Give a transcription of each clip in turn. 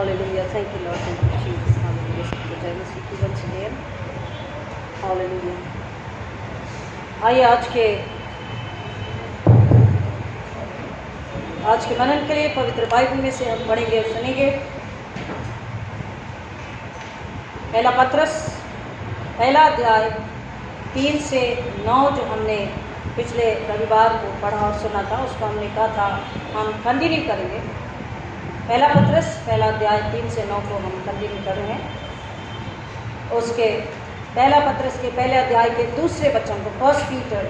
Hallelujah. Thank you, Lord. Thank you, Jesus. Hallelujah. जय मसीह की once again. Hallelujah. आइए आज के मनन के लिए पवित्र बाइबल में से हम पढ़ेंगे और सुनेंगे। पहला पत्रस पहला अध्याय 3 से 9 जो हमने पिछले रविवार को पढ़ा और सुना था, उसको हमने कहा था हम कंटिन्यू करेंगे। पहला पत्रस पहला अध्याय 3 से 9 को हम कंटिन्यू कर रहे हैं। उसके पहला पत्रस के पहले अध्याय के दूसरे वचन को 1 पीटर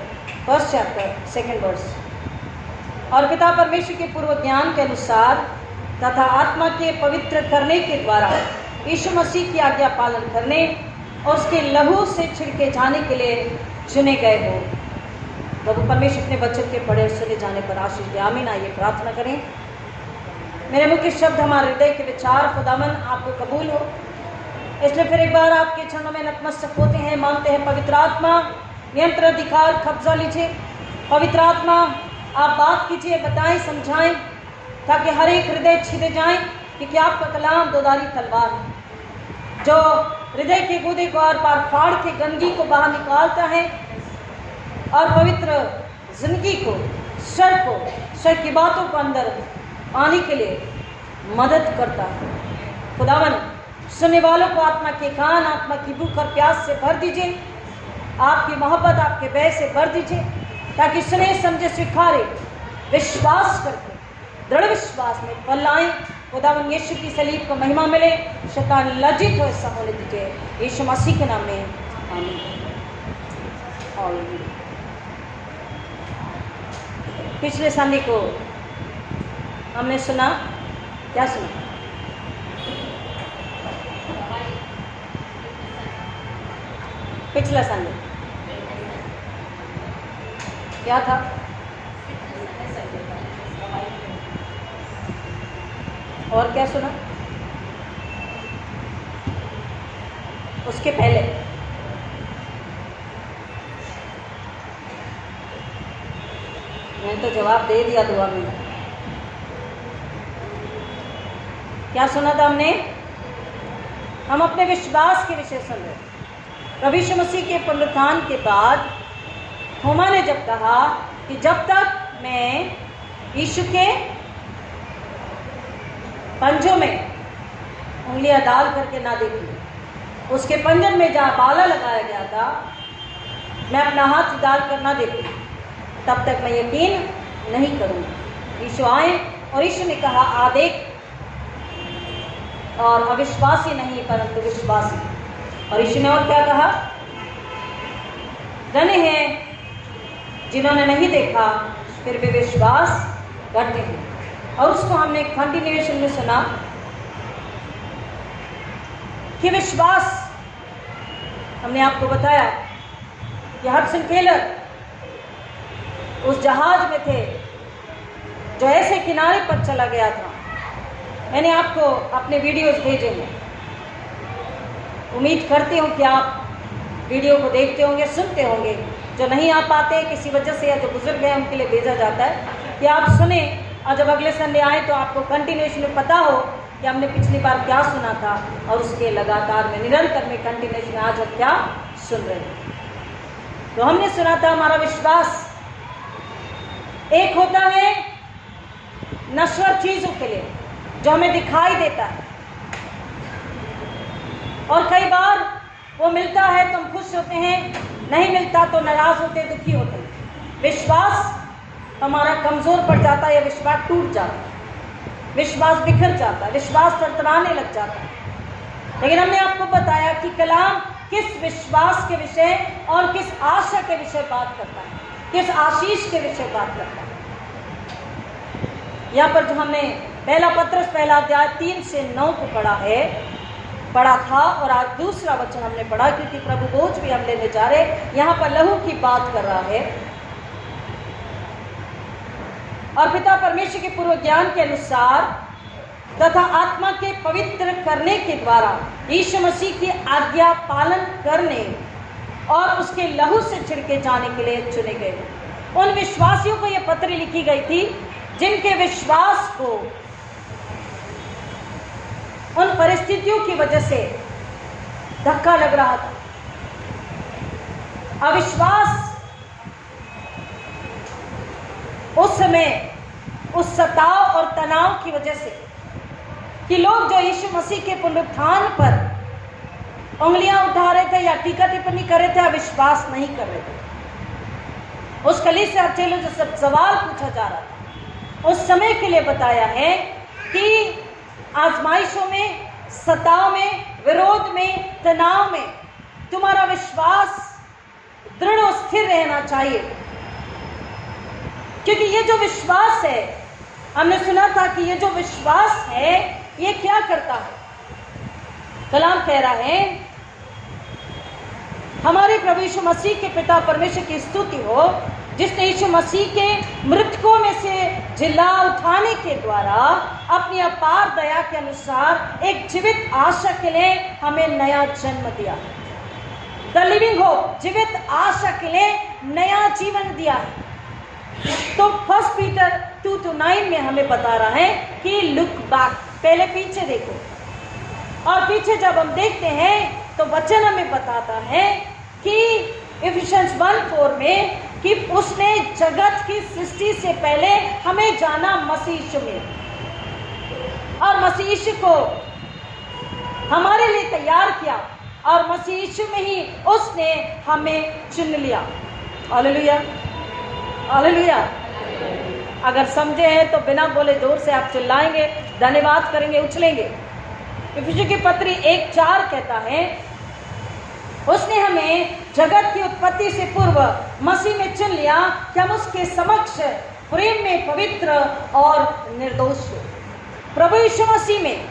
1 चैप्टर 2 वर्स। और पिता परमेश्वर के पूर्व ज्ञान के अनुसार तथा आत्मा के पवित्र करने के द्वारा यीशु मसीह की आज्ञा पालन करने और उसके लहू से छिड़के जाने के लिए चुने गए हो। प्रभु परमेश्वर अपने वचन के पढ़े और सुने जाने पर आशीष दे। आमीन। आइए प्रार्थना करें। मेरे मुख्य शब्द हमारे हृदय के विचार खुदावन आपको कबूल हो, इसलिए फिर एक बार आपके चरणों में नतमस्तक होते हैं, मांगते हैं पवित्र आत्मा नियंत्रण अधिकार कब्जा लीजिए। पवित्र आत्मा आप बात कीजिए, बताएं, समझाएं, ताकि हर एक हृदय छिदे जाएं, क्योंकि आपका कलाम दोधारी तलवार है जो हृदय के गूदे को आर पार फाड़ के गंदगी को बाहर निकालता है और पवित्र जिंदगी को सर की बातों को अंदर आने के लिए मदद करता है। खुदावन सुनने वालों को आत्मा के कान, आत्मा की भूख और प्यास से भर दीजिए, आपकी मोहब्बत, आपके भय से भर दीजिए, ताकि सुने समझे स्वीकारे विश्वास करके दृढ़ विश्वास में फल आए। खुदावन यीशु की सलीब को महिमा मिले, शैतान लज्जित हो, ऐसा होने दीजिए यीशु मसीह के नाम में, आमीन। पिछले संडे को हमने सुना, क्या सुना? पिछला संडे क्या था? और क्या सुना? उसके पहले मैंने तो जवाब दे दिया दुआ में। क्या सुना था हमने? हम अपने विश्वास के विषय सुन रहे। प्रभु यीशु मसीह के पुनरुत्थान के बाद थोमा ने जब कहा कि जब तक मैं यीशु के पंजों में उंगलियां डाल करके ना देखूं, उसके पंजन में जहाँ बाला लगाया गया था मैं अपना हाथ डाल कर ना देखूं, तब तक मैं यकीन नहीं करूँगा। यीशु आए और यीशु ने कहा आ देख, और अविश्वासी नहीं परंतु विश्वासी। और यीशु ने और क्या कहा? धन्य हैं जिन्होंने नहीं देखा फिर भी विश्वास करते हैं। और उसको हमने कंटिन्यूएशन में सुना कि विश्वास, हमने आपको बताया कि हडसन टेलर उस जहाज में थे जो ऐसे किनारे पर चला गया था। मैंने आपको अपने वीडियोस भेजे हैं, उम्मीद करती हूँ कि आप वीडियो को देखते होंगे, सुनते होंगे। जो नहीं आ पाते किसी वजह से या जो गुजर गए उनके लिए भेजा जाता है कि आप सुने, और जब अगले संडे आए तो आपको कंटिन्यूएशन में पता हो कि हमने पिछली बार क्या सुना था, और उसके लगातार में निरंतर में कंटिन्यूएशन आज हम क्या सुन रहे हैं। तो हमने सुना था हमारा विश्वास एक होता है नश्वर चीज़ों के लिए जो हमें दिखाई देता है, और कई बार वो मिलता है तो हम खुश होते हैं, नहीं मिलता तो नाराज होते, दुखी होते हैं। विश्वास हमारा कमज़ोर पड़ जाता है या विश्वास टूट जाता है, विश्वास बिखर जाता है, विश्वास तड़तड़ाने लग जाता है। लेकिन हमने आपको बताया कि कलाम किस विश्वास के विषय और किस आशा के विषय बात करता है, किस आशीष के विषय बात करता है। यहाँ पर जो हमने पहला पत्रस पहला अध्याय 3 से 9 को पढ़ा था, और आज दूसरा वचन हमने पढ़ा, क्योंकि प्रभु बोझ भी हम लेने जा रहे। यहाँ पर लहू की बात कर रहा है। और पिता परमेश्वर के पूर्व ज्ञान के अनुसार तथा आत्मा के पवित्र करने के द्वारा यीशु मसीह की आज्ञा पालन करने और उसके लहू से छिड़के जाने के लिए चुने गए उन विश्वासियों को यह पत्र लिखी गई थी जिनके विश्वास को उन परिस्थितियों की वजह से धक्का लग रहा था, अविश्वास उस समय उस सताव और तनाव की वजह से कि लोग जो यीशु मसीह के पुनरुत्थान पर उंगलियां उठा रहे थे या टीका टिप्पणी कर रहे थे, अविश्वास नहीं कर रहे थे। उस कलीसिया चेलों जो सब सवाल पूछा जा रहा था, उस समय के लिए बताया है कि आजमाइशों में, सताव में, विरोध में, तनाव में तुम्हारा विश्वास दृढ़ और स्थिर रहना चाहिए, क्योंकि ये जो विश्वास है, हमने सुना था कि ये जो विश्वास है ये क्या करता है। कलाम कह रहा है, हमारे प्रभु यीशु मसीह के पिता परमेश्वर की स्तुति हो, जिसने यीशु मसीह के मृतकों में से जिला उठाने के द्वारा अपनी अपार दया के अनुसार एक जीवित आशा के लिए हमें नया जन्म दिया। द लिविंग होप, जीवित आशा के लिए नया जीवन दिया है। तो 1 पीटर 2-9 में हमें बता रहा है कि लुक बैक, पहले पीछे देखो। और पीछे जब हम देखते हैं तो वचन हमें बताता है कि इफिशियंस 1:4 में कि उसने जगत की सृष्टि से पहले हमें जाना मसीह यीशु में, और मसीह यीशु को हमारे लिए तैयार किया, और मसीह यीशु में ही उसने हमें चुन लिया। Hallelujah, hallelujah. अगर समझे हैं तो बिना बोले जोर से आप चिल्लाएंगे, धन्यवाद करेंगे, उछलेंगे। इफिसियों की पत्री 1:4 कहता है, उसने हमें जगत की उत्पत्ति से पूर्व मसीह में चुन लिया कि हम उसके समक्ष प्रेम में पवित्र और निर्दोष हो। प्रभु यीशु मसीह में,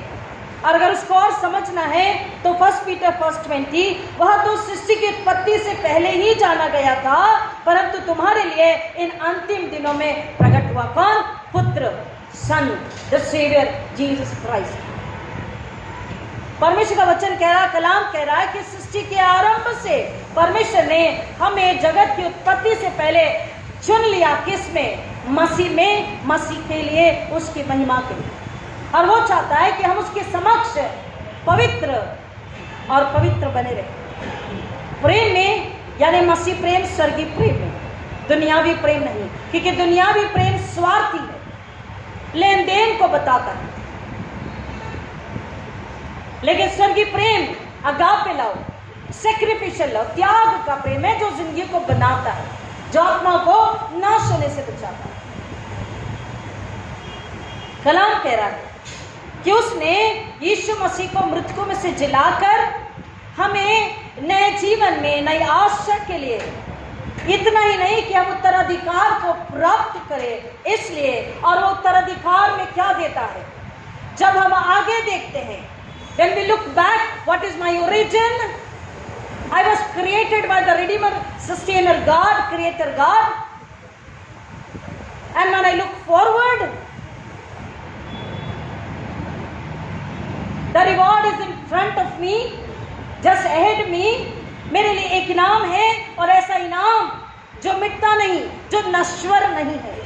और अगर उसको और समझना है तो 1 पीटर 1:20, वह तो सृष्टि की उत्पत्ति से पहले ही जाना गया था, परंतु तुम्हारे लिए इन अंतिम दिनों में प्रकट हुआ। कौन? पुत्र, सन, द सेवियर जीसस क्राइस्ट। परमेश्वर का वचन कह रहा, कलाम कह रहा है कि सृष्टि के आरंभ से परमेश्वर ने हमें जगत की उत्पत्ति से पहले चुन लिया। किस में? मसीह में, मसीह के लिए, उसकी महिमा के लिए। और वो चाहता है कि हम उसके समक्ष पवित्र और पवित्र बने रहे प्रेम में, यानी मसीह प्रेम स्वर्गीय प्रेम में, दुनियावी प्रेम नहीं, क्योंकि दुनियावी प्रेम स्वार्थी है, लेन देन को बताता है। लेकिन स्वर्गीय प्रेम अगापे लव, सैक्रिफिशियल लव, त्याग का प्रेम है, जो जिंदगी को बनाता है, जो आत्मा को नाश होने से बचाता है। कलाम कह रहा है कि उसने यीशु मसीह को मृतकों में से जिलाकर हमें नए जीवन में, नई आशा के लिए, इतना ही नहीं कि हम उत्तराधिकार को प्राप्त करें, इसलिए, और वो उत्तराधिकार में क्या देता है? जब हम आगे देखते हैं, when we look back, what is my origin? I was created by the Redeemer, Sustainer God, Creator God. And when I look forward, the reward is in front of me, just ahead me. मेरे लिए एक इनाम है, और ऐसा इनाम जो मिटता नहीं, जो नश्वर नहीं है।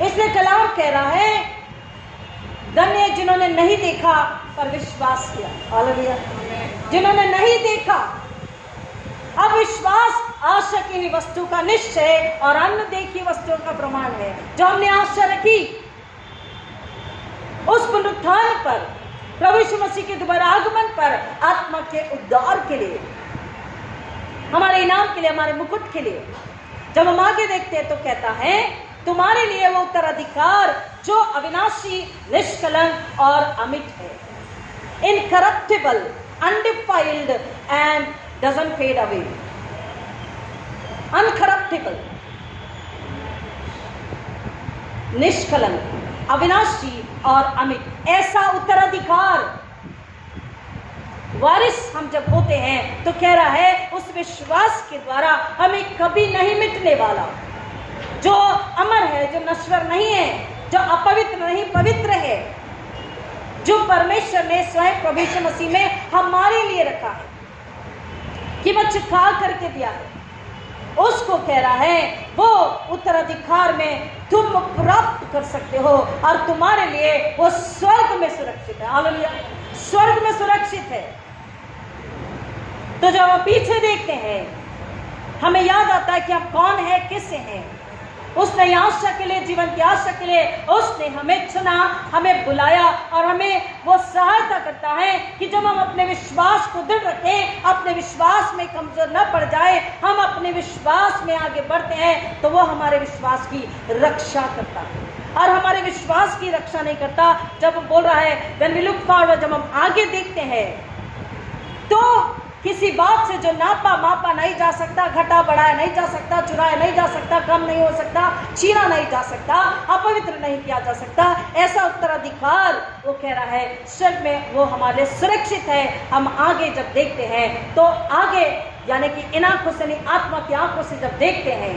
इसलिए कलाम कह रहा है, धन्य जिन्होंने नहीं देखा पर विश्वास किया। हालेलुया। जिन्होंने नहीं देखा, अब विश्वास आशा की हुई वस्तु का निश्चय और अनदेखी वस्तुओं का प्रमाण है। जो हमने आशा रखी उस पुनरुत्थान पर, प्रभु यीशु मसीह के दोबारा आगमन पर, आत्मा के उद्धार के लिए, हमारे इनाम के लिए, हमारे मुकुट के लिए, जब हम आगे देखते हैं तो कहता है, तुम्हारे लिए वो उत्तराधिकार जो अविनाशी, निष्कलंक और अमिट है, इनकरप्टिबल, अनडिफाइल्ड एंड डजंट फेड अवे। अनकरप्टिबल, निष्कलंक, अविनाशी और अमिट, ऐसा उत्तराधिकार वारिस हम जब होते हैं तो कह रहा है, उस विश्वास के द्वारा हमें कभी नहीं मिटने वाला, जो अमर है, जो नश्वर नहीं है, जो अपवित्र नहीं, पवित्र है, जो परमेश्वर ने स्वयं प्रभु यीशु मसीह में हमारे लिए रखा है, कीमत चुका करके दिया है, उसको कह रहा है, वो उत्तराधिकार में तुम प्राप्त कर सकते हो, और तुम्हारे लिए वो स्वर्ग में सुरक्षित है। हालेलुया। स्वर्ग में सुरक्षित है। तो जब हम पीछे देखते हैं, हमें याद आता है कि हम कौन है, किससे हैं। उसने आशा के लिए, जीवन की आशा के लिए उसने हमें चुना, हमें बुलाया, और हमें वो सहायता करता है कि जब हम अपने विश्वास को दृढ़ रखें, अपने विश्वास में कमजोर न पड़ जाए, हम अपने विश्वास में आगे बढ़ते हैं, तो वो हमारे विश्वास की रक्षा करता है। और हमारे विश्वास की रक्षा नहीं करता। जब हम बोल रहा है when we look forward, जब हम आगे देखते हैं, तो किसी बात से जो नापा मापा नहीं जा सकता, घटा बढ़ाया नहीं जा सकता, चुराया नहीं जा सकता, कम नहीं हो सकता, छीना नहीं जा सकता, अपवित्र नहीं किया जा सकता, ऐसा उत्तराधिकार वो कह रहा है स्वर्ग में वो हमारे सुरक्षित है। हम आगे जब देखते हैं, तो आगे यानी कि इन आंखों से नहीं, आत्मा की आंखों से जब देखते हैं,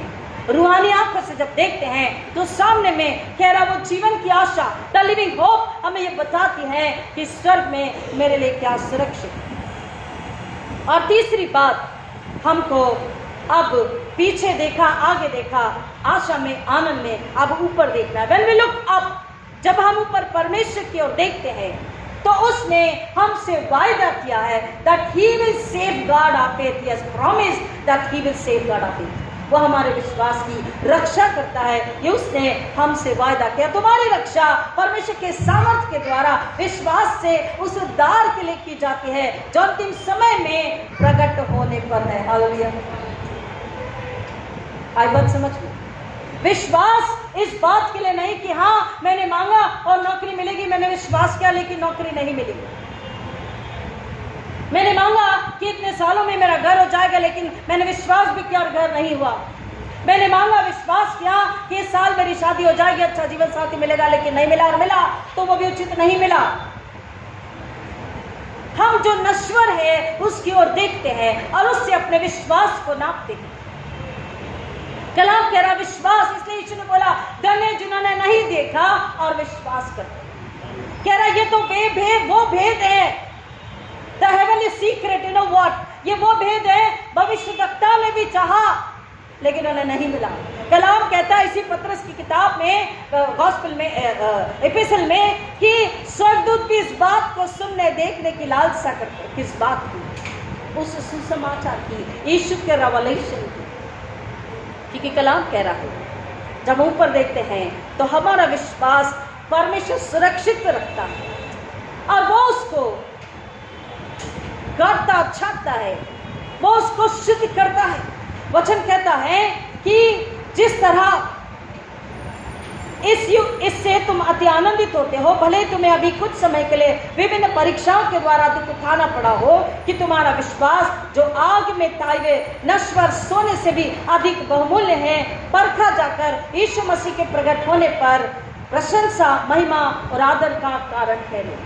रूहानी आंखों से जब देखते हैं, तो सामने में कह रहा वो जीवन की आशा, द लिविंग होप हमें ये बताती है कि स्वर्ग में मेरे लिए क्या सुरक्षित है। और तीसरी बात, हमको अब पीछे देखा, आगे देखा, आशा में, आनंद में, अब ऊपर देखना है। When we look up, जब हम ऊपर परमेश्वर की ओर देखते हैं, तो उसने हमसे वायदा किया है that he will safeguard our faith. He has promised that he will safeguard our faith. वो हमारे विश्वास की रक्षा करता है, ये उसने हमसे वायदा किया। तुम्हारी रक्षा परमेश्वर के सामर्थ्य के द्वारा विश्वास से उस उद्धार के लिए की जाती है जो अंतिम समय में प्रकट होने पर है। हालेलुया। आई बात समझ में? विश्वास इस बात के लिए नहीं कि हाँ मैंने मांगा और नौकरी मिलेगी, मैंने विश्वास किया लेकिन नौकरी नहीं मिली। मैंने मांगा कि इतने सालों में मेरा घर हो जाएगा, लेकिन मैंने विश्वास भी किया और घर नहीं हुआ। मैंने मांगा, विश्वास किया कि इस साल मेरी शादी हो जाएगी, अच्छा जीवन साथी मिलेगा, लेकिन नहीं मिला, और मिला तो वो भी उचित नहीं मिला। हम जो नश्वर है उसकी ओर देखते हैं और उससे अपने विश्वास को नापते हैं। कलाम कह रहा विश्वास, इसलिए यीशु ने बोला धन्य जिन्होंने नहीं देखा और विश्वास करते। कह रहा ये तो वो भेद है, The heavenly secret, you know what? ये वो भेद है, भविष्यवक्ता ने भी चाहा लेकिन उन्हें नहीं मिला। कलाम कहता है इसी पत्रस की किताब में, गॉस्पेल में, एपिसल में, कि स्वर्गदूत भी इस बात को सुनने देखने की लालसा करते। किस बात की? उस सुसमाचार की, यीशु के रेवलेशन की। क्योंकि कलाम कह रहा है जब ऊपर देखते हैं तो हमारा विश्वास परमेश्वर सुरक्षित रखता है और वो उसको गाता छाता है, वो उसको शुद्ध करता है। वचन कहता है कि जिस तरह इससे तुम अति आनंदित होते हो, भले तुम्हें अभी कुछ समय के लिए विभिन्न परीक्षाओं के द्वारा दुख उठाना पड़ा हो, कि तुम्हारा विश्वास जो आग में ताए हुए नश्वर सोने से भी अधिक बहुमूल्य है, परखा जाकर यीशु मसीह के प्रकट होने पर प्रशंसा, महिमा और आदर का कारण ठहरे।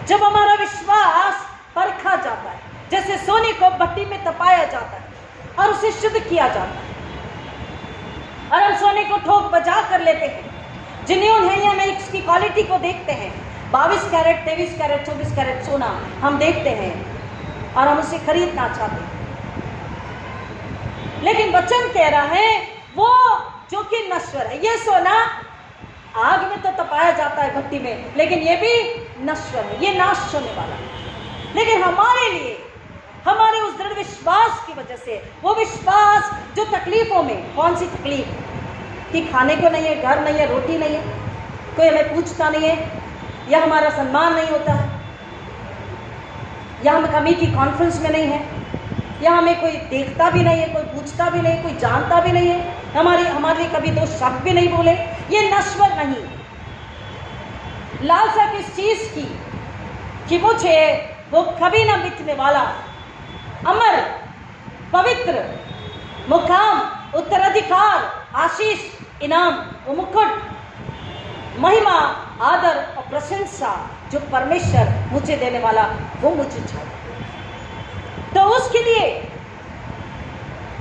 जब हमारा विश्वास परखा जाता है, जैसे सोने को भट्टी में तपाया जाता है और उसे शुद्ध किया जाता है, और हम सोने को ठोक बजा कर लेते हैं, जिन्होंने है या नहीं इसकी क्वालिटी को देखते हैं। 22 कैरेट, 23 कैरेट, 24 कैरेट सोना हम देखते हैं और हम उसे खरीदना चाहते हैं। लेकिन वचन कह रहा है वो जो कि नश्वर है, ये सोना आग में तो तपाया जाता है भट्टी में, लेकिन ये भी नश्वर है, ये नाश होने वाला है। लेकिन हमारे लिए, हमारे उस दृढ़ विश्वास की वजह से, वो विश्वास जो तकलीफों में, कौन सी तकलीफ कि खाने को नहीं है, घर नहीं है, रोटी नहीं है, कोई हमें पूछता नहीं है, या हमारा सम्मान नहीं होता है, या हम कमेटी कॉन्फ्रेंस में नहीं है, या हमें कोई देखता भी नहीं है, कोई पूछता भी नहीं, कोई जानता भी नहीं है, हमारे लिए कभी दो शब्द भी नहीं बोले, ये नश्वर नहीं। लालसा किस चीज की? कि मुझे वो कभी ना मिटने वाला अमर, पवित्र, मुकाम, उत्तराधिकार, आशीष, इनाम, वो मुकुट, महिमा, आदर और प्रशंसा जो परमेश्वर मुझे देने वाला, वो मुझे चाहिए। तो उसके लिए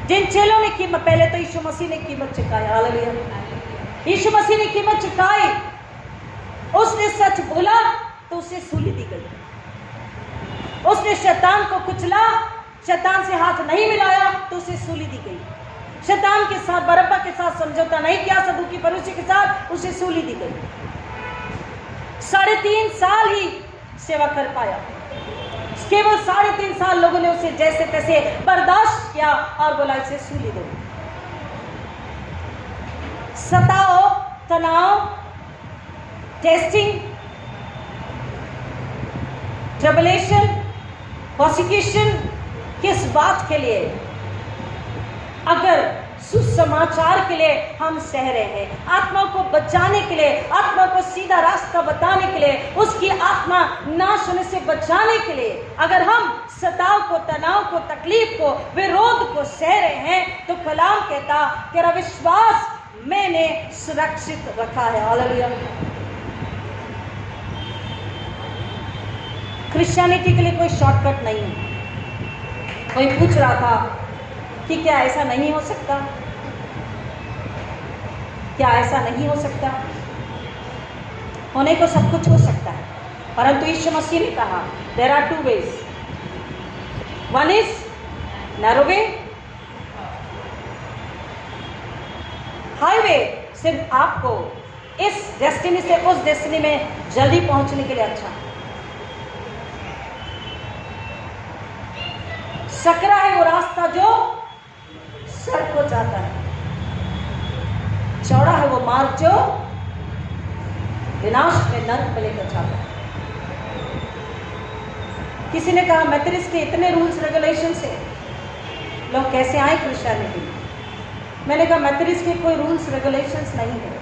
जिन चेलों ने कीमत, पहले तो यीशु मसीह ने कीमत चुकाई। हालेलुया। यीशु मसीह ने कीमत चुकाई, उसने सच बोला तो उसे सूली दी गई, उसने शैतान को कुचला, शैतान से हाथ नहीं मिलाया तो उसे सूली दी गई, शैतान के साथ, बरब्बा के साथ समझौता नहीं किया, सदूकी फरीसी के साथ, उसे सूली दी गई। 3.5 साल ही सेवा कर पाया। केवल 3.5 साल लोगों ने उसे जैसे तैसे बर्दाश्त किया और बोला इसे सूली दो। सताओ, तनाव, टेस्टिंग, ट्रबलेशन, प्रोसिक्यूशन किस बात के लिए? अगर सुसमाचार के लिए हम सह रहे हैं, आत्मा को बचाने के लिए, आत्मा को सीधा रास्ता बताने के लिए, उसकी आत्मा नाश होने से बचाने के लिए, अगर हम सताव को, तनाव को, तकलीफ को, विरोध को सह रहे हैं, तो कलाम कहता तेरा विश्वास मैंने सुरक्षित रखा है। हालेलुया। क्रिश्चियनिटी के लिए कोई शॉर्टकट नहीं है। कोई पूछ रहा था कि क्या ऐसा नहीं हो सकता? क्या ऐसा नहीं हो सकता? होने को सब कुछ हो सकता है, परंतु यीशु मसीह ने कहा there are 2 ways, one is narrow way, highway सिर्फ आपको इस डेस्टिनी से उस डेस्टिनी में जल्दी पहुंचने के लिए अच्छा। सकरा है वो रास्ता जो सड़क को जाता है, चौड़ा है वो मार्ग जो विनाश में नरक में लेकर जाता है। किसी ने कहा मेथोडिस्ट के इतने रूल्स रेगुलेशन से लोग कैसे आए क्रिश्चियनिटी में? मैंने कहा मेथोडिस्ट के कोई रूल्स रेगुलेशंस नहीं है,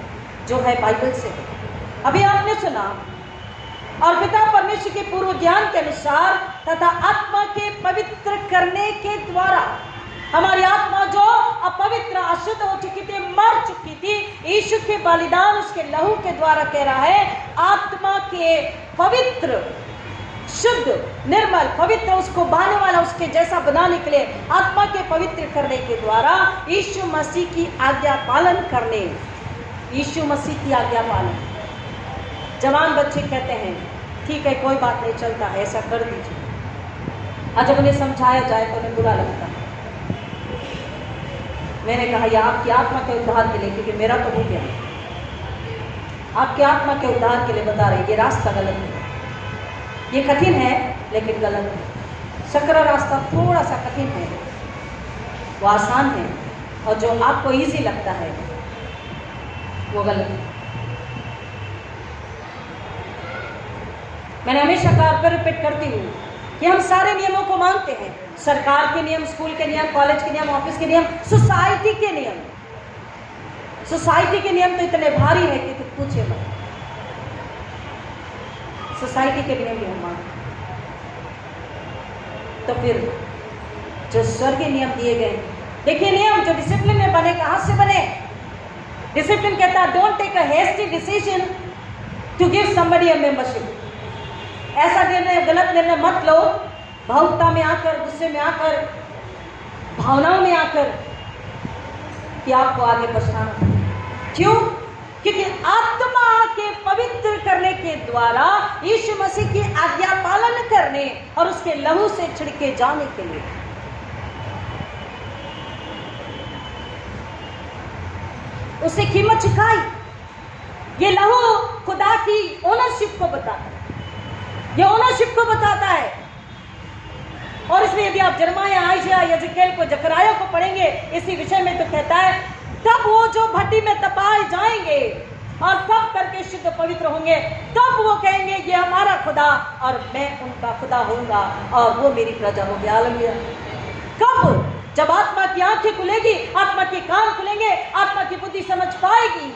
जो है बाइबल से। अभी आपने सुना, और पिता परमेश्वर के पूर्व ज्ञान के अनुसार तथा आत्मा के पवित्र करने के द्वारा हमारी आत्मा जो अपवित्र, अशुद्ध हो चुकी थी, मर चुकी थी, यीशु के बलिदान, उसके लहू के द्वारा कह रहा है, आत्मा के पवित्र, शुद्ध, निर्मल, पवित्र, उसको बहाने वाला, उसके जैसा बनाने के लिए, आत्मा के पवित्र करने के द्वारा यीशु मसीह की आज्ञा पालन करने, यीशु मसीह की आज्ञा पालन। जवान बच्चे कहते हैं ठीक है कोई बात नहीं, चलता है, ऐसा कर दीजिए। और जब उन्हें समझाया जाए तो उन्हें बुरा लगता है। मैंने कहा यह आपकी आत्मा के उद्धार के लिए, क्योंकि मेरा तो हो गया, आपकी आत्मा के उद्धार के लिए बता रही, ये रास्ता गलत है, ये कठिन है लेकिन गलत है। सकरा रास्ता थोड़ा सा कठिन है, वो आसान है, और जो आपको इजी लगता है वो गलत है। मैंने हमेशा कहा, फिर रिपीट करती हूँ कि हम सारे नियमों को मानते हैं, सरकार के नियम, स्कूल के नियम, कॉलेज के नियम, ऑफिस के नियम, सोसाइटी के नियम। सोसाइटी के नियम तो इतने भारी है कि कुछ पूछे मत। सोसाइटी के नियम भी हम मानते, तो फिर जो स्वर्गीय नियम दिए गए, देखिए नियम जो डिसिप्लिन में बने, कहाँ से बने? डिसिप्लिन कहता है don't take a hasty decision to give somebody a membership. ऐसा निर्णय, गलत निर्णय मत लो भावुकता में आकर, गुस्से में आकर, भावनाओं में आकर, कि आपको आगे पछताना। क्यों? क्योंकि आत्मा के पवित्र करने के द्वारा यीशु मसीह की आज्ञा पालन करने और उसके लहू से छिड़के जाने के लिए, उसे कीमत चुकाई। ये लहू खुदा की ओनरशिप को बताता है, ये ओनरशिप को बताता है। और इसलिए यदि आप जरमाया, आयशा, यजकेल को, जकराया को पढ़ेंगे इसी विषय में, तो कहता है तब वो जो भट्टी में तपाए जाएंगे और तब करके शुद्ध पवित्र होंगे, तब वो कहेंगे ये हमारा खुदा और मैं उनका खुदा होऊंगा और वो मेरी प्रजा होगी। हालेलुया। कब? जब आत्मा की आंखें खुलेगी, आत्मा के कान खुलेंगे, आत्मा की बुद्धि समझ पाएगी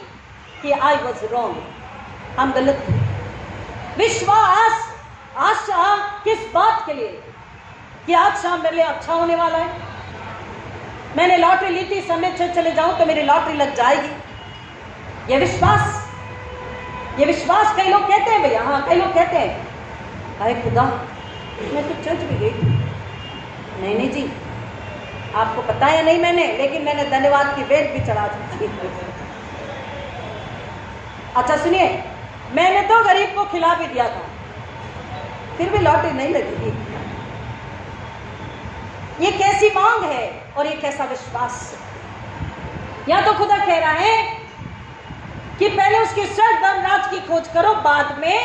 कि आई वॉज रॉन्ग, हम गलत थे। विश्वास, आशा किस बात के लिए? कि आज शाम मेरे लिए अच्छा होने वाला है, मैंने लॉटरी ली थी, समय चले जाऊं तो मेरी लॉटरी लग जाएगी। ये विश्वास, ये विश्वास कई लोग कहते हैं भैया, हाँ कई लोग कहते हैं अरे खुदा मैं तो चर्च भी गई थी। नहीं जी, आपको पता है नहीं मैंने, लेकिन मैंने धन्यवाद की वेद भी चढ़ा दी थी। अच्छा सुनिए, मैंने तो गरीब को खिला भी दिया था, फिर भी लॉटरी नहीं लगी। ये कैसी मांग है और ये कैसा विश्वास? या तो खुदा कह रहा है कि पहले उसके स्वर्ग धर्म राज की खोज करो, बाद में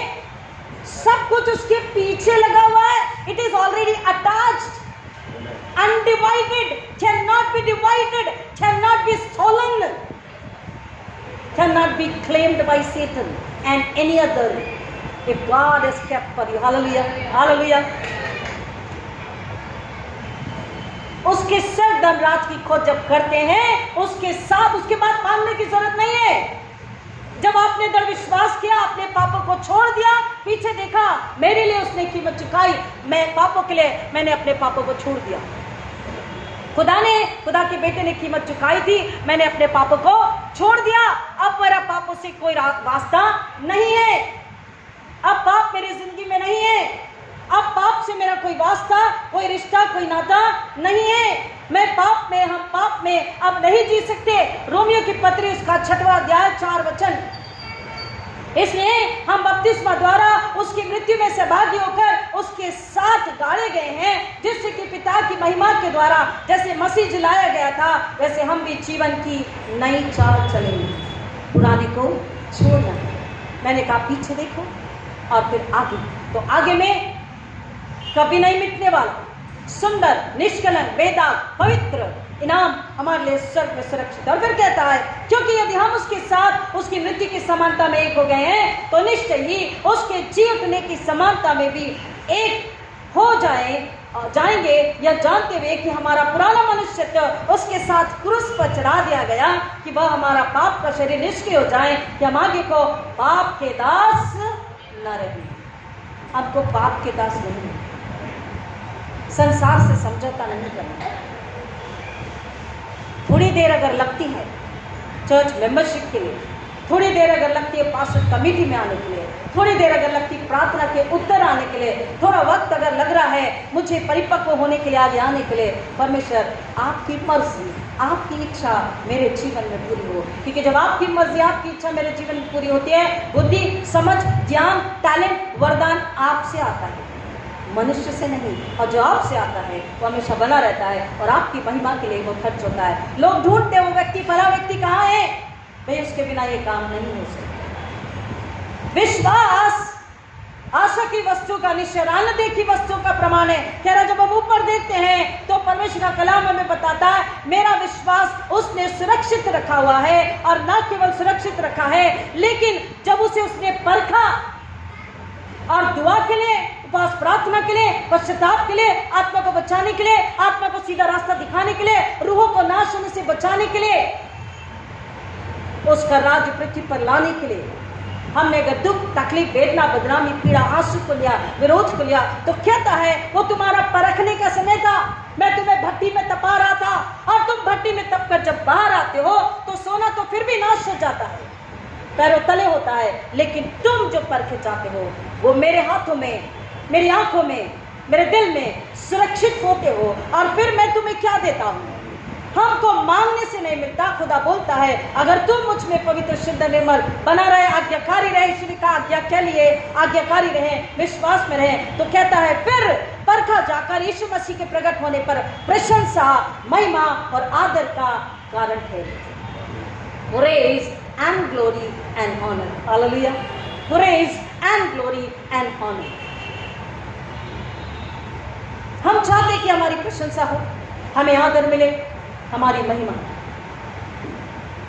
सब कुछ उसके पीछे लगा हुआ है। It is already attached, undivided, cannot be divided, cannot be stolen, cannot be claimed by Satan and any other if God has kept for you. Hallelujah, hallelujah. उसके सर धनराज की खोज जब करते हैं, उसके साथ उसके बाद मांगने की जरूरत नहीं है। जब आपने दृढ़ विश्वास किया, अपने पापों को छोड़ दिया, पीछे देखा, मेरे लिए उसने कीमत चुकाई, मैं पापों के लिए मैंने अपने पापों को छोड़ दिया। खुदा के बेटे ने कीमत चुकाई थी, मैंने अपने पापों को छोड़ दिया। अब मेरा पापों से कोई वास्ता नहीं है, अब पाप मेरी जिंदगी में नहीं है, अब पाप से मेरा कोई वास्ता, कोई रिश्ता, कोई नाता नहीं है। हम पाप में अब नहीं जी सकते। रोमियो की पत्री उसका 6वां अध्याय 4 वचन। इसलिए हम बपतिस्मा द्वारा उसकी मृत्यु में सहभागी होकर उसके साथ गाड़े गए हैं, जिससे कि पिता की महिमा के द्वारा जैसे मसीह जिलाया गया था, वैसे हम भी जीवन की नई चाल चलेंगे। पुराने को छोड़ना, मैंने कहा पीछे देखो और फिर आगे, तो आगे में कभी नहीं मिटने वाला, सुंदर, निष्कलंक, बेदाग, पवित्र इनाम हमारे लिए स्वर्ग में सुरक्षित। और फिर कहता है, क्योंकि यदि हम उसके साथ उसकी मृत्यु की समानता में एक हो गए हैं, तो निश्चय ही उसके जी उठने की समानता में भी एक हो जाएंगे, यह जानते हुए कि हमारा पुराना मनुष्य उसके साथ क्रूस पर चढ़ा दिया गया, कि वह हमारा पाप का शरीर निष्क्रिय हो जाए, कि हम आगे को पाप के दास न रहे। हमको पाप के दास नहीं, संसार से समझौता नहीं करना। थोड़ी देर अगर लगती है चर्च मेंबरशिप के लिए, थोड़ी देर अगर लगती है पास्टर कमेटी में आने के लिए, थोड़ी देर अगर लगती है प्रार्थना के उत्तर आने के लिए, थोड़ा वक्त अगर लग रहा है मुझे परिपक्व होने के लिए आगे आने के लिए, परमेश्वर आपकी मर्जी, आपकी इच्छा मेरे जीवन में पूरी हो। क्योंकि जब आपकी मर्जी, आपकी इच्छा मेरे जीवन में पूरी होती है, बुद्धि, समझ, ज्ञान, टैलेंट, वरदान आपसे आता है, मनुष्य से नहीं। और जो आपसे आता है वो हमेशा बना रहता है और आपकी महिमा के लिए वो खर्च होता है। लोग ढूंढते हैं वो व्यक्ति, फला व्यक्ति कहाँ है, भाई उसके बिना ये काम नहीं हो सकता। विश्वास आशा की वस्तु का निश्चय, न देखी वस्तु का प्रमाण है। कह रहा, जब हम ऊपर देखते हैं तो परमेश्वर का कलाम हमें बताता है, मेरा विश्वास उसने सुरक्षित रखा हुआ है, और न केवल सुरक्षित रखा है, लेकिन जब उसे उसने परखा और दुआ के लिए, उपवास प्रार्थना के लिए, पश्चाताप के लिए, आत्मा को बचाने के लिए, आत्मा को सीधा रास्ता दिखाने के लिए, रूहों को नाश होने से बचाने के लिए, उसका राज्य पृथ्वी पर लाने के लिए, हमने अगर दुख, तकलीफ, वेदना, बदनामी, पीड़ा, आंसू को लिया, विरोध को लिया, तो कहता है वो तुम्हारा परखने का समय था। मैं तुम्हें भट्टी में तपा रहा था, और तुम भट्टी में तप कर जब बाहर आते हो तो सोना तो फिर भी नाश हो जाता है, पैरों तले होता है, लेकिन तुम जो परखे जाते हो वो मेरे हाथों में, मेरी आंखों में, मेरे दिल में सुरक्षित होते हो। और फिर मैं तुम्हें क्या देता हूं, हमको मांगने से नहीं मिलता। खुदा बोलता है, अगर तुम मुझ में पवित्र, शुद्ध, निर्मल बना रहे, आज्ञाकारी रहे, ईश्वर का आज्ञा के लिए आज्ञाकारी रहे, विश्वास में रहे, तो कहता है फिर परखा जाकर यीशु मसीह के प्रकट होने पर प्रशंसा, महिमा और आदर का कारण है। Praise and glory and honor. Hallelujah. Praise and glory and honor. हम चाहते हैं कि हमारी प्रशंसा हो, हमें आदर मिले, हमारी महिमा।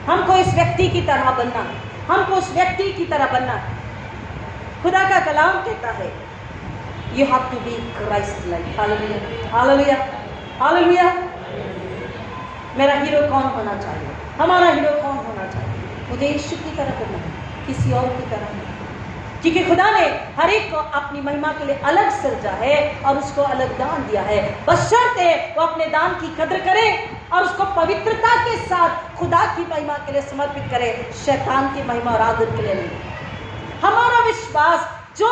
हमको इस व्यक्ति की तरह बनना, हमको उस व्यक्ति की तरह बनना। खुदा का कलाम कहता है, you have to be Christ-like. Hallelujah. Hallelujah. Hallelujah. मेरा हीरो कौन होना चाहिए, हमारा हीरो कौन होना चाहिए? मुझे यीशु की तरह बनना है, किसी और की तरह नहीं। क्योंकि खुदा ने हर एक को अपनी महिमा के लिए अलग सृजा है और उसको अलग दान दिया है, बशर्ते वो अपने दान की कदर करे और उसको पवित्रता के साथ खुदा की महिमा के लिए समर्पित करे, शैतान की महिमा और आदर के लिए नहीं। हमारा विश्वास जो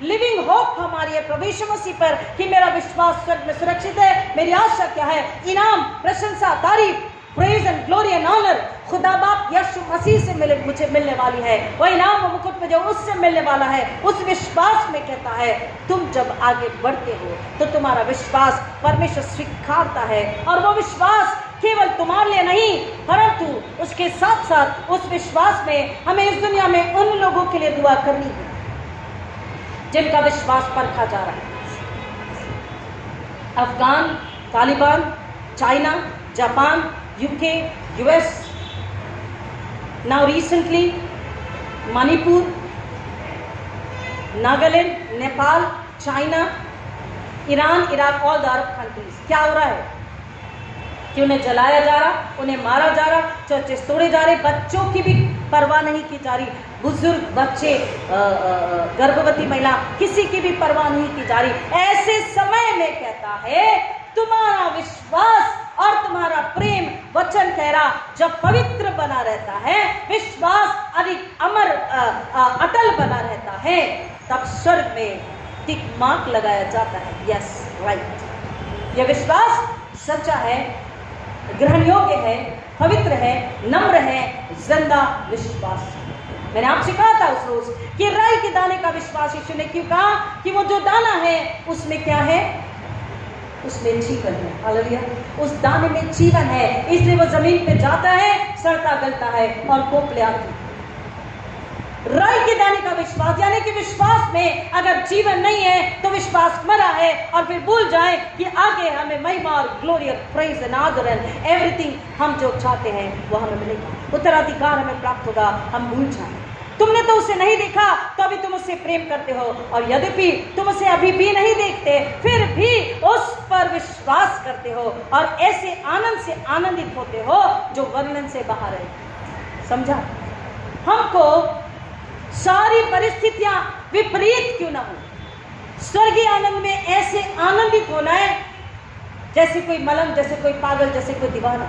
लिविंग होप हमारी है प्रभु यीशु मसीह पर, कि मेरा विश्वास स्वर्ग में सुरक्षित है। मेरी आशा क्या है? इनाम, प्रशंसा, तारीफ, praise and glory and honour खुदा बाप यीशु मसीह से मुझे मिलने वाली है। वह इनाम व मुकुट में जो उससे मिलने वाला है, उस विश्वास में कहता है, तुम जब आगे बढ़ते हो तो तुम्हारा विश्वास परमेश्वर स्वीकारता है। और वो विश्वास केवल तुम्हारे लिए नहीं, परंतु उसके साथ साथ उस विश्वास में हमें इस दुनिया में उन लोगों के लिए दुआ करनी है जिनका विश्वास परखा जा रहा है। Afghan, Taliban, China, Japan, UK, US, now recently Manipur, Nagaland, Nepal, China, Iran, Iraq, all the Arab countries. क्या हो रहा है कि उन्हें जलाया जा रहा, उन्हें मारा जा रहा, चर्चेस तोड़े जा रहे, बच्चों की भी परवाह नहीं की जा रही, बुजुर्ग, बच्चे, गर्भवती महिला, किसी की भी परवाह नहीं की जा रही। ऐसे समय में कहता है तुम्हारा विश्वास और तुम्हारा प्रेम, वचन कह रहा, जब पवित्र बना रहता है, विश्वास अधिक अमर अटल बना रहता है, तब स्वर्ग में टिक मार्क लगाया जाता है। Yes, right. यह विश्वास सच्चा है, ग्रहण योग्य है, पवित्र है, नम्र है, जिंदा विश्वास। मैंने आपसे कहा था उस रोज कि राई के दाने का विश्वास यीशु ने क्यों कहा कि वो जो दाना है उसमें क्या है, उसमें जीवन है। हालेलुया। उस दाने में जीवन है, इसलिए वो जमीन पे जाता है, सड़ता गलता है और कोपले आती है। राई के दाने का विश्वास, यानी कि विश्वास में अगर जीवन नहीं है तो विश्वास मरा है। और फिर भूल जाए कि आगे हमें महिमा और ग्लोरी और प्रेज एंड आदर एंड एवरीथिंग हम जो चाहते हैं वो हमें मिलेगा, उत्तराधिकार हमें प्राप्त होगा, हम भूल जाए। तुमने तो उसे नहीं देखा तो अभी तुम उससे प्रेम करते हो, और यद्यपि तुम उसे अभी भी नहीं देखते फिर भी उस पर विश्वास करते हो और ऐसे आनंद से आनंदित होते हो जो वर्णन से बाहर है। समझा? हमको सारी परिस्थितियां विपरीत क्यों ना हो, स्वर्गीय आनंद में ऐसे आनंदित होना है जैसे कोई मलंग, जैसे कोई पागल, जैसे कोई दीवाना।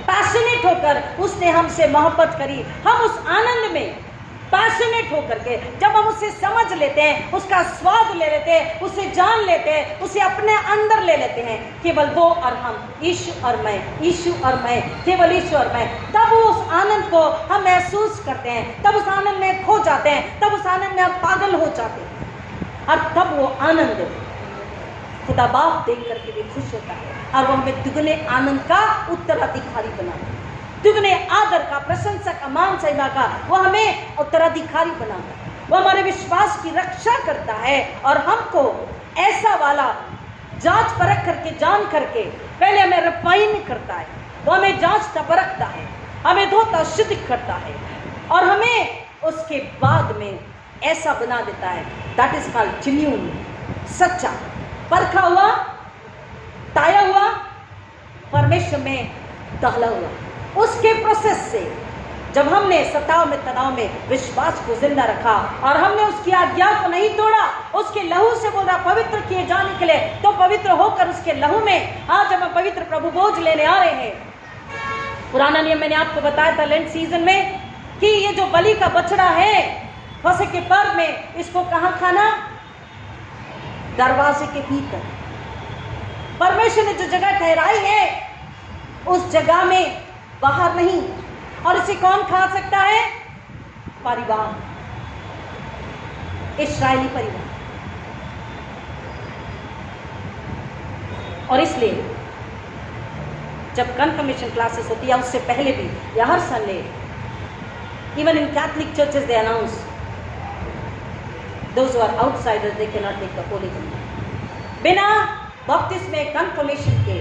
पैशनेट होकर उसने हमसे मोहब्बत करी, हम उस आनंद में पैशनेट होकर के जब हम उसे समझ लेते हैं, उसका स्वाद ले लेते हैं, उसे जान लेते हैं, उसे अपने अंदर ले लेते हैं, केवल वो और हम, यीशु और मैं, यीशु और मैं, केवल यीशु और मैं, तब उस आनंद को हम महसूस करते हैं, तब उस आनंद में खो जाते हैं, तब उस आनंद में हम पागल हो जाते हैं। और तब वो आनंद खुदा बाप देख करके भी खुश होता है और वो हमें दुगने आनंद का उत्तराधिकारी बनाता है, दुगने आदर का, प्रशंसक, अमान महिमा का वो हमें उत्तराधिकारी बनाता है। वो हमारे विश्वास की रक्षा करता है और हमको ऐसा वाला जांच परख करके, जान करके पहले हमें रिफाइन करता है, वो हमें जांचता परखता है, हमें धोता शुद्ध करता है और हमें उसके बाद में ऐसा बना देता है। दैट इज कॉल्ड जेन्युइन, सच्चा, परखा हुआ, ताया हुआ, परमेश्वर में दहला हुआ। उसके प्रोसेस से जब हमने सताव में, तनाव में विश्वास को जिंदा रखा और हमने उसकी आज्ञा को नहीं तोड़ा, उसके लहू से बोला पवित्र किए जाने के लिए, तो पवित्र होकर उसके लहू में आज हम पवित्र प्रभु भोज लेने आ रहे हैं। पुराना नियम मैंने आपको बताया था लेंट सीजन में कि ये जो बलि का बछड़ा है फसह के पर्व में, इसको कहाँ खाना? दरवाजे के भीतर। परमेश्वर ने जो जगह ठहराई है उस जगह में, बाहर नहीं। और इसे कौन खा सकता है? परिवार, इस्राएली परिवार। और इसलिए जब कन्फर्मेशन क्लासेस होती है उससे पहले भी, या हर Sunday, even in Catholic churches they announce those who are outsiders they cannot take the holy communion। बिना बपतिस्मे कन्फर्मेशन के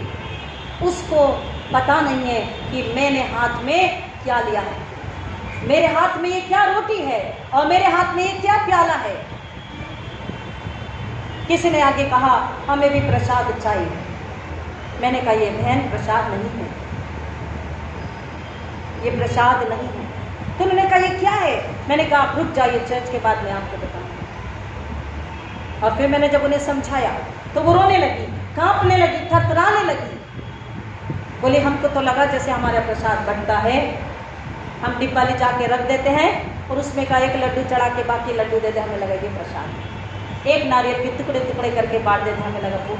उसको पता नहीं है कि मैंने हाथ में क्या लिया है, मेरे हाथ में ये क्या रोटी है और मेरे हाथ में ये क्या प्याला है। किसी ने आगे कहा हमें भी प्रसाद चाहिए। मैंने कहा ये बहन प्रसाद नहीं है, ये प्रसाद नहीं है। तो उन्होंने कहा ये क्या है? मैंने कहा आप रुक जाइए, चर्च के बाद मैं आपको बताऊंगा। और फिर मैंने जब उन्हें समझाया तो वो रोने लगी, कांपने लगी, थरथराने लगी। बोले हमको तो लगा जैसे हमारा प्रसाद बढ़ता है, हम डिब्बा ले जाके रख देते हैं और उसमें का एक लड्डू चढ़ा के बाकी लड्डू देते, हमें लगा ये प्रसाद। एक नारियल के टुकड़े टुकड़े करके बांट देते, हमें लगा वो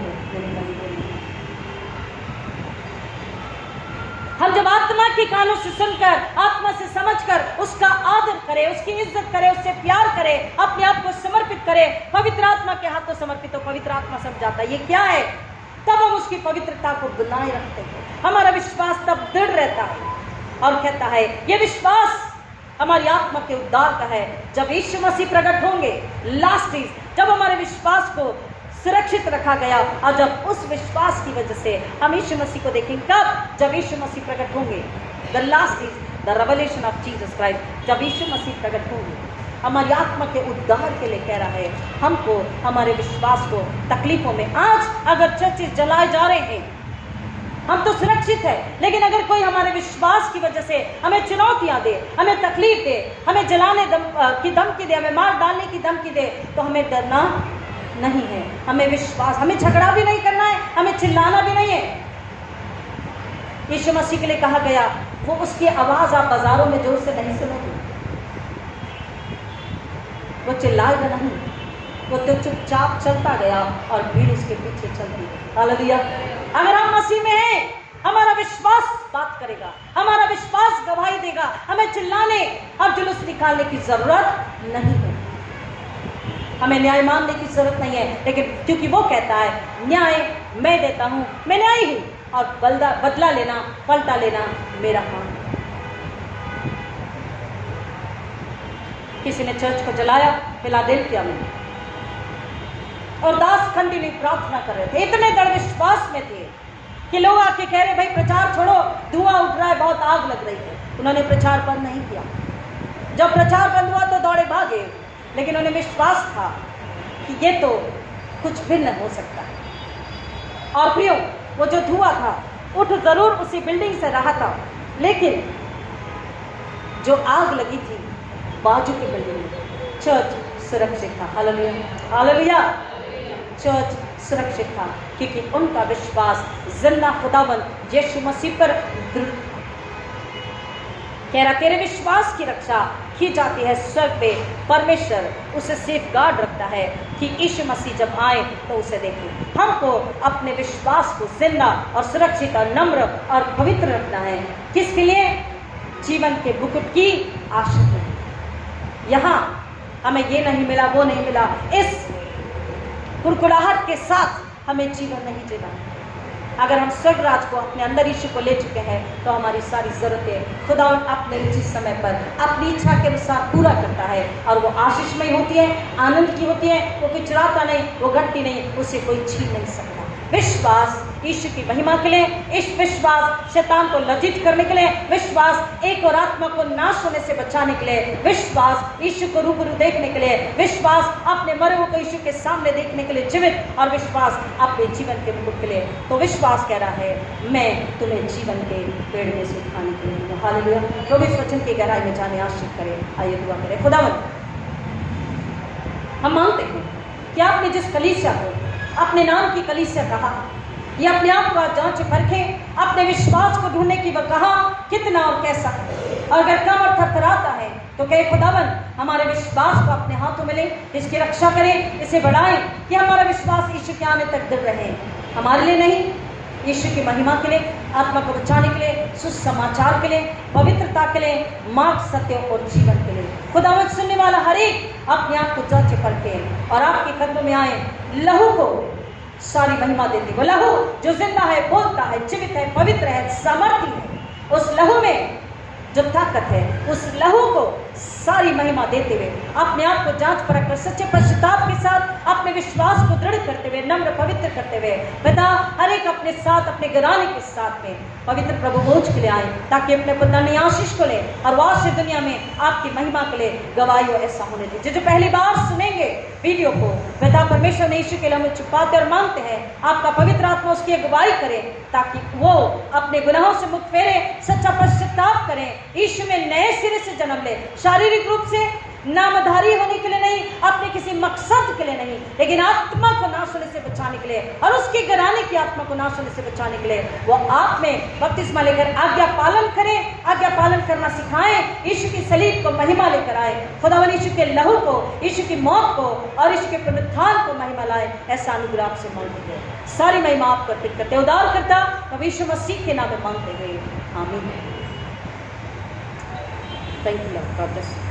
हम जब आत्मा के कानों से सुनकर, आत्मा से समझकर उसका आदर करें, उसकी इज्जत करें, उससे प्यार करें, अपने आप को समर्पित करें, पवित्र आत्मा के हाथों समर्पित हो, पवित्र आत्मा समझ जाता है ये क्या है, तब हम उसकी पवित्रता को बनाए रखते हैं। हमारा विश्वास तब दृढ़ रहता है और कहता है ये विश्वास हमारी आत्मा के उद्धार का है। जब यीशु मसीह प्रकट होंगे, लास्ट इज जब हमारे विश्वास को सुरक्षित रखा गया और जब उस विश्वास की वजह से हम यीशु मसीह को देखेंगे, कब? जब यीशु मसीह प्रकट होंगे। The last is the revelation of Jesus Christ. जब यीशु मसीह प्रकट होंगे, हमारी आत्मा के उद्धार के लिए कह रहा है हमको, हमारे विश्वास को तकलीफों में। आज अगर चर्चेस जलाए जा रहे हैं, हम तो सुरक्षित है, लेकिन अगर कोई हमारे विश्वास की वजह से हमें चुनौतियां दे, हमें तकलीफ दे, हमें जलाने की धमकी दे, हमें मार डालने की धमकी दे, तो हमें डरना नहीं है। हमें विश्वास, हमें झगड़ा भी नहीं करना है, हमें चिल्लाना भी नहीं है। यीशु मसीह के लिए कहा गया, वो उसकी आवाज आप बाजारों में जोर से नहीं सुनोगे, वो चिल्लाएगा नहीं, वो तो चुपचाप चलता गया और भीड़ उसके पीछे चलती। हालेलुया। अगर हम मसीह में हैं, हमारा विश्वास बात करेगा, हमारा विश्वास गवाही देगा, हमें चिल्लाने और जुलूस निकालने की जरूरत नहीं है, हमें न्याय मांगने की जरूरत नहीं है। लेकिन क्योंकि वो कहता है न्याय मैं देता हूं, मैं न्यायी हूं, और बदला लेना, पलटा लेना मेरा काम। किसी ने चर्च को जलाया फिलाडेल्फिया में, और दास कंटिन्यू प्रार्थना कर रहे थे, इतने दृढ़ विश्वास में थे कि लोग आके कह रहे भाई प्रचार छोड़ो, धुआं उठ रहा है, बहुत आग लग रही है। उन्होंने प्रचार बंद नहीं किया। जब प्रचार बंद हुआ तो दौड़े भागे, लेकिन उन्हें विश्वास था कि ये तो कुछ भिन्न हो सकता है। और प्रियो, वो जो धुआं था उठ जरूर उसी बिल्डिंग से रहा था, लेकिन जो आग लगी थी बाजू की बिल्डिंग में, चर्च सुरक्षित था। Hallelujah, hallelujah. चर्च सुरक्षित था क्योंकि उनका विश्वास जिंदा खुदावंद यीशु मसीह पर कह रहा, तेरे विश्वास की रक्षा की जाती है स्वर्ग पे। परमेश्वर उसे सेफ गार्ड रखता है कि यीशु मसीह जब आए तो उसे देखे। हमको अपने विश्वास को जिंदा और सुरक्षित और नम्र और पवित्र रखना है। किसके लिए? जीवन के मुकुट की आशा है। यहाँ हमें ये नहीं मिला, वो नहीं मिला, इस कुरकुराहट के साथ हमें जीवन नहीं जीना। अगर हम स्वर्ग राज को अपने अंदर यीशु को ले चुके हैं तो हमारी सारी जरूरतें खुदा अपने उचित समय पर अपनी इच्छा के अनुसार पूरा करता है, और वो आशीषमय होती है, आनंद की होती है। वो कोई चुराता नहीं, वो घटती नहीं, उसे कोई छीन नहीं सकता। विश्वास यीशु की महिमा के लिए, इस विश्वास शैतान को लज्जित करने के लिए, विश्वास एक और आत्मा को नाश होने से बचाने के लिए, विश्वास यीशु को रूबरू देखने के लिए, विश्वास अपने मरे हुए को यीशु के सामने देखने के लिए जीवित, और विश्वास अपने जीवन के मुकुट के लिए। तो विश्वास कह रहा है मैं तुम्हें जीवन के पेड़ में से उठाने के लिए। हालेलुया। प्रभु इस वचन की गहराई में जाने आशीष करे। आइए दुआ करें। खुदावंद, हम मानते हैं कि आपने जिस कलीसिया को अपने नाम की कलीसिया कहा, ये अपने आप को जांच परखे, अपने विश्वास को ढूंढने की वह कहा कितना और कैसा। और अगर कम और थरथराता है तो कहे खुदावन हमारे विश्वास को अपने हाथों में लें, इसकी रक्षा करें, इसे बढ़ाएं कि हमारा विश्वास यीशु के आने तक दृढ़ रहे। हमारे लिए नहीं, यीशु की महिमा के लिए, आत्मा को बचाने के लिए, सुसमाचार के लिए, पवित्रता के लिए, मार्ग, सत्य और जीवन के लिए। खुदावंद सुनने वाला हर एक अपने आप को जांच परखे और आपके कदमों में आए। लहू को सारी महिमा देती, वो लहू जो जिंदा है, बोलता है, जीवित है, पवित्र है, सामर्थी है। उस लहू में जो ताकत है, उस लहू को सारी महिमा देते हुए अपने आप को जांच परख कर सच्चे पश्चाताप के साथ अपने विश्वास को दृढ़ करते हुए, नम्र पवित्र करते हुए, पिता हर एक अपने साथ, अपने घराने के साथ में पवित्र प्रभु भोज के लिए आए, ताकि अपने पुत्रानी आशीष को ले और वास्य दुनिया में आपकी महिमा के लिए गवाही हो। ऐसा होने दीजिए। जो पहली बार सुनेंगे वीडियो को, पिता परमेश्वर ने यीशु के लिए हमें छुपाते और मांगते हैं आपका पवित्र आत्मा उसकी अगुवाई करे, ताकि वो अपने गुनाहों से मुक्त फेरे, सच्चा पश्चाताप करें, यीशु में नए सिरे से जन्म ले। शारीरिक रूप से नामधारी होने के लिए नहीं, अपने किसी मकसद के लिए नहीं, लेकिन आत्मा को नाश होने से बचाने के लिए और उसके घराने की आत्मा को नाश होने से बचाने के लिए वो आप में बपतिस्मा लेकर आज्ञा पालन करें, आज्ञा पालन करना सिखाएं, यीशु की सलीब को महिमा लेकर आए। खुदावन यीशु के लहू को, यीशु की मौत को और यीशु के पुनरुत्थान को महिमा लाए। ऐसा अनुग्रह आपसे मांगते हैं। सारी महिमा आप अर्पित करते, उद्धार करता प्रभु यीशु मसीह के नाम में मांगते हुए, आमीन। Thank you Lord. God bless you.